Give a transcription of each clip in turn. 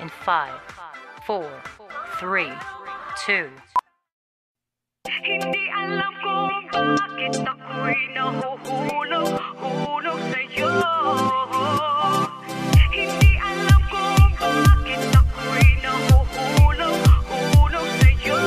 in 5, 4, 3, 2. Hindi alam kung bakit ako'y nahuhulog sa'yo. Hindi alam kung bakit ako'y nahuhulog sa'yo.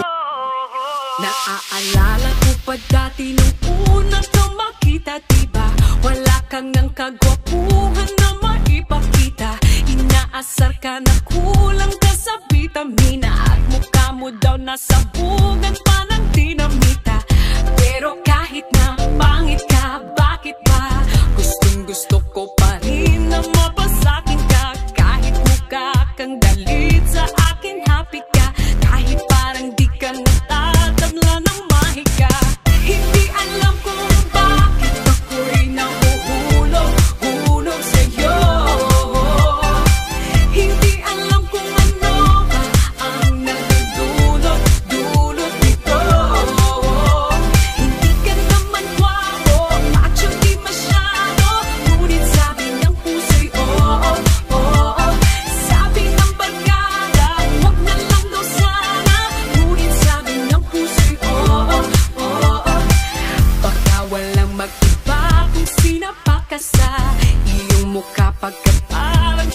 Naaalala ko pa dati nung una ka makita, diba? Wala kang ng kagwapuhan na maipakita. Inaasar ka na kulang ka sa vitamina, at mukha mo daw nasa bugan pa ng dinamita. Pero kahit na pangit ka, bakit ba gustong gusto ko pa rin na mapasakin ka? Kahit mukha kang galit, sa akin happy ka. Kahit parang di ka natatabla ng mahika. Hindi alam kung bakit ako'y nahuhulog sa'yo. Hindi alam kung ano ba ang nagdudulot nito. Hindi ka naman gwapo, macho di masyado, ngunit sabi ng puso'y oo. Sabi ng barkada, wag na lang daw sana, ngunit sabi ng puso'y oo. Baka walang mag-iba kung sinapak ka sa iyong mukha, pagkat parang